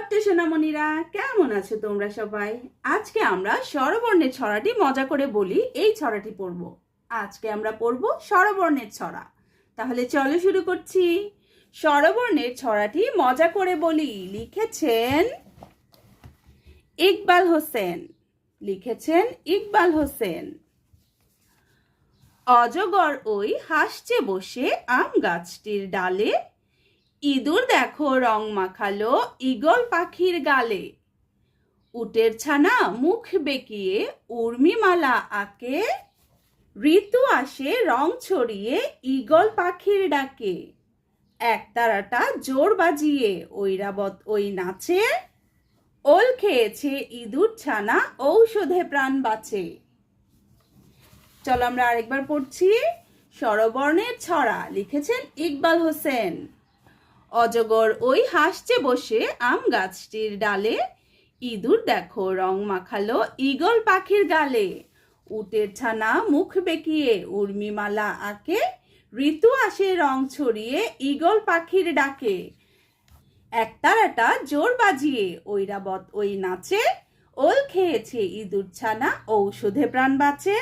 ছোট্ট সোনামণিরা, কেমন আছো তোমরা সবাই? আজকে আমরা স্বরবর্ণের ছড়াটি মজা করে বলি এই ছড়াটি পড়ব। আজকে আমরা পড়ব স্বরবর্ণের ছড়া। তাহলে চলো শুরু করছি। স্বরবর্ণের ছড়াটি মজা করে বলি লিখেছেন ইকবাল হোসেন। ইকবাল হোসেন। অজগর ওই হাসছে বসে আম গাছটির ডালে, ইঁদুর দেখো রং মাখালো ঈগল পাখির গালে, উটের ছানা মুখ বেঁকিয়ে উর্মিমালা আঁকে, ঋতু আসে রং ছড়িয়ে ঈগল পাখির ডাকে, একতারাটা জোর বাজিয়ে ঐরাবত ওই নাচে, ওল খেয়েছে ইঁদুর ছানা ঔষধে প্রাণ বাঁচে। চলো আমরা আরেকবার পড়ছি। স্বরবর্ণের ছড়া লিখেছেন ইকবাল হোসেন। অজগর ওই হাসছে বসে আম গাছটির ডালে, ইঁদুর দেখো রং মাখালো ঈগল পাখির গালে, উটের ছানা মুখ বেঁকিয়ে উর্মিমালা আঁকে, ঋতু আসে রং ছড়িয়ে ঈগল পাখির ডাকে, একতারাটা জোর বাজিয়ে ঐরাবত ওই নাচে, ওল খেয়েছে ইঁদুর ছানা ঔষধে প্রাণ বাঁচে।